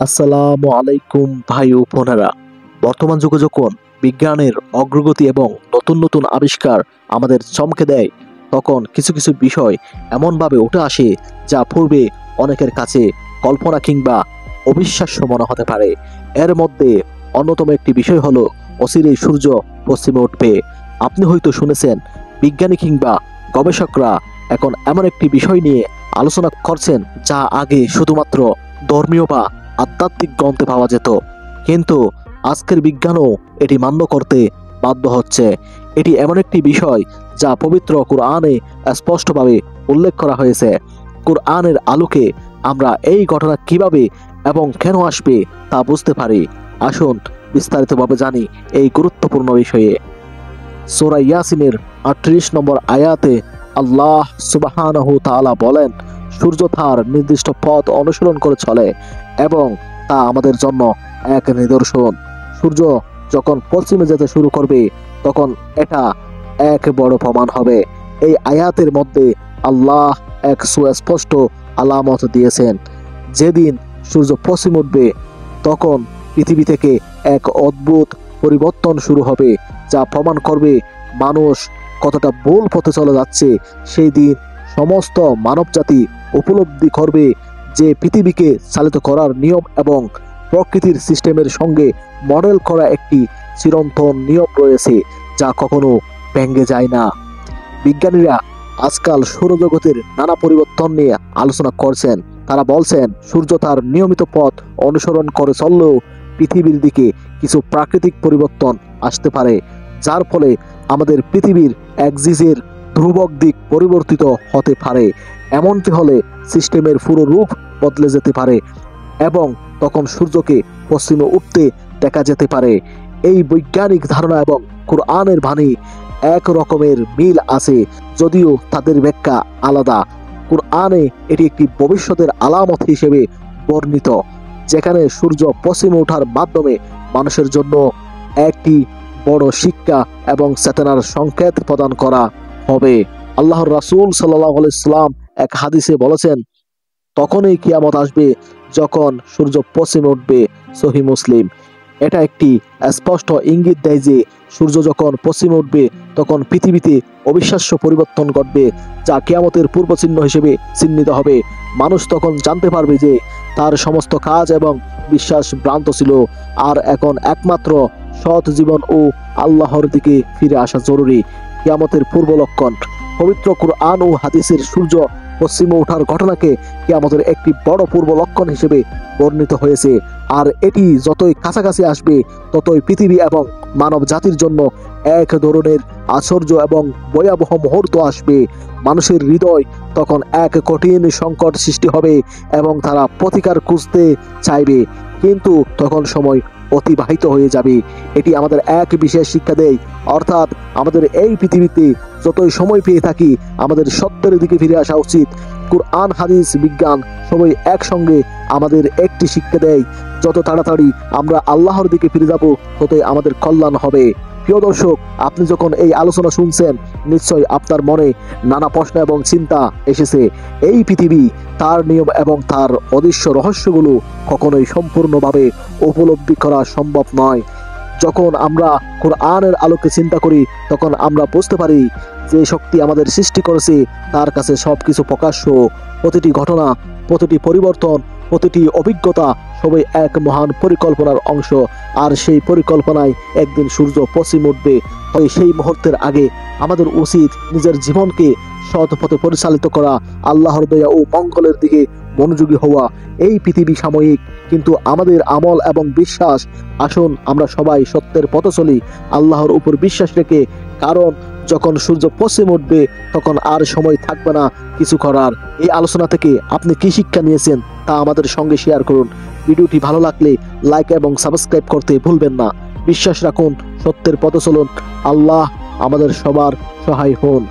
আসসালামু আলাইকুম ভাই ও বোনেরা। বর্তমান যুগে যখন বিজ্ঞানের অগ্রগতি এবং নতুন নতুন আবিষ্কার আমাদের চমকে দেয়, তখন কিছু কিছু বিষয় এমনভাবে উঠে আসে যা পূর্বে অনেকের কাছে কল্পনা কিংবা অবিশ্বাস্য মনে হতে পারে। এর মধ্যে অন্যতম একটি বিষয় হলো অচিরেই সূর্য পশ্চিমে উঠবে। আপনি হয়তো শুনেছেন বিজ্ঞানী কিংবা গবেষকরা এখন এমন একটি বিষয় নিয়ে আলোচনা করছেন যা আগে শুধুমাত্র ধর্মীয় বা আধ্যাত্মিক গ্রন্থে পাওয়া যেত, কিন্তু আজকের বিজ্ঞানও এটি মান্য করতে বাধ্য হচ্ছে। এটি এমন একটি বিষয় যা পবিত্র কুরআনে স্পষ্টভাবে উল্লেখ করা হয়েছে। কুরআনের আলোকে আমরা এই ঘটনা কিভাবে এবং কেন আসবে তা বুঝতে পারি। আসুন বিস্তারিতভাবে জানি এই গুরুত্বপূর্ণ বিষয়ে। সূরা ইয়াসিনের ৩৮ নম্বর আয়াতে আল্লাহ সুবহানাহু তাআলা বলেন, সূর্য তার নির্দিষ্ট পথ অনুসরণ করে চলে এবং তা আমাদের জন্য এক নিদর্শন। সূর্য যখন পশ্চিমে যেতে শুরু করবে তখন এটা এক বড় প্রমাণ হবে। এই আয়াতের মধ্যে আল্লাহ এক সুস্পষ্ট আলামত দিয়েছেন। যেদিন সূর্য পশ্চিম উঠবে তখন পৃথিবী থেকে এক অদ্ভুত পরিবর্তন শুরু হবে, যা প্রমাণ করবে মানুষ কতটা ভুল পথে চলে যাচ্ছে। সেই দিন সমস্ত মানবজাতি উপলব্ধি করবে যে পৃথিবীকে চালিত করার নিয়ম এবং প্রকৃতির সিস্টেমের সঙ্গে মডেল করা একটি চিরন্তন নিয়ম রয়েছে যা কখনো ভেঙে যায় না। বিজ্ঞানীরা আজকাল সৌরজগতের নানা পরিবর্তন নিয়ে আলোচনা করছেন। তারা বলছেন সূর্য তার নিয়মিত পথ অনুসরণ করে চললেও পৃথিবীর দিকে কিছু প্রাকৃতিক পরিবর্তন আসতে পারে, যার ফলে আমাদের পৃথিবীর অ্যাক্সিসের ধ্রুবক দিক পরিবর্তিত হতে পারে। এমনটি হলে সিস্টেমের পুরো রূপ বদলে যেতে পারে এবং তখন সূর্যকে পশ্চিমে উঠতে দেখা যেতে পারে। এই বৈজ্ঞানিক ধারণা এবং কুরআনের বাণী এক রকমের মিল আছে, যদিও তাদের ব্যাখ্যা আলাদা। কুরআনে এটি একটি ভবিষ্যতের আলামত হিসেবে বর্ণিত, যেখানে সূর্য পশ্চিমে ওঠার মাধ্যমে মানুষের জন্য একটি বড় শিক্ষা এবং চেতনার সংকেত প্রদান করা হবে। আল্লাহর রাসূল সাল্লাল্লাহু আলাইহি ওয়াসাল্লাম এক হাদিসে বলেছেন, তখনই কিয়ামত আসবে যখন সূর্য পশ্চিমে উঠবে। সহিহ মুসলিম। এটা একটি স্পষ্ট ইঙ্গিত দেয় যে সূর্য যখন পশ্চিমে উঠবে তখন পৃথিবীতে অবিশ্বাস্য পরিবর্তন ঘটবে, যা কিয়ামতের পূর্ব চিহ্ন হিসেবে চিহ্নিত হবে। মানুষ তখন জানতে পারবে যে তার সমস্ত কাজ এবং বিশ্বাস ভ্রান্ত ছিল, আর এখন একমাত্র সৎ জীবন ও আল্লাহর দিকে ফিরে আসা জরুরি। কিয়ামতের পূর্ব লক্ষণ। পবিত্র কুরআন ও হাদিসের সূর্য পশ্চিমে ওঠার ঘটনাকে কিয়ামতের একটি বড় পূর্ব লক্ষণ হিসেবে বর্ণিত হয়েছে, আর এটি যতই কাছাকাছি আসবে ততই পৃথিবী এবং মানব জাতির জন্য এক ধরনের আশ্চর্য এবং ভয়াবহ মুহূর্ত আসবে। মানুষের হৃদয় তখন এক কঠিন সংকট সৃষ্টি হবে এবং তারা প্রতিকার খুঁজতে চাইবে, কিন্তু তখন সময় অতিবাহিত হয়ে যাবে। এটি আমাদের এক বিশেষ শিক্ষা দেয়, অর্থাৎ আমাদের এই পৃথিবীতে যতই সময় পেয়ে থাকি আমাদের সত্যের দিকে ফিরে আসা উচিত। কুরআন, হাদিস, বিজ্ঞান সবই একসঙ্গে আমাদের একটি শিক্ষা দেয়, যত তাড়াতাড়ি আমরা আল্লাহর দিকে ফিরে যাব ততই আমাদের কল্যাণ হবে। প্রিয় দর্শক, আপনি যখন এই আলোচনা শুনছেন নিশ্চয়ই আপনার মনে নানা প্রশ্ন এবং চিন্তা এসেছে। এই পৃথিবী, তার নিয়ম এবং তার অদৃশ্য রহস্যগুলো কখনোই সম্পূর্ণভাবে উপলব্ধি করা সম্ভব নয়। যখন আমরা কুরআনের আলোকে চিন্তা করি তখন আমরা বুঝতে পারি যে শক্তি আমাদের সৃষ্টি করেছে তার কাছে সবকিছু প্রকাশ্য। প্রতিটি ঘটনা, প্রতিটি পরিবর্তন, প্রতিটি অভিজ্ঞতা সবই এক মহান পরিকল্পনার অংশ, আর সেই পরিকল্পনায় একদিন সূর্য পশ্চিম উঠবে। তাই সেই মুহূর্তের আগে আমাদের উচিত নিজের জীবনকে সৎ পথে পরিচালিত করা, আল্লাহর দয়া ও মঙ্গলের দিকে মনোযোগী হওয়া। এই পৃথিবী সাময়িক, কিন্তু আমাদের আমল এবং বিশ্বাস, আসুন আমরা সবাই সত্যের পথে চলি, আল্লাহর উপর বিশ্বাস রেখে, কারণ যখন সূর্য পশ্চিম উঠবে তখন আর সময় থাকবে না কিছু করার। এই আলোচনা থেকে আপনি কি শিক্ষা নিয়েছেন তা আমাদের সঙ্গে শেয়ার করুন। ভিডিওটি ভালো লাগলে লাইক এবং সাবস্ক্রাইব করতে ভুলবেন না। বিশ্বাস রাখুন, সত্যের পথে চলুন। আল্লাহ আমাদের সবার সহায় হন।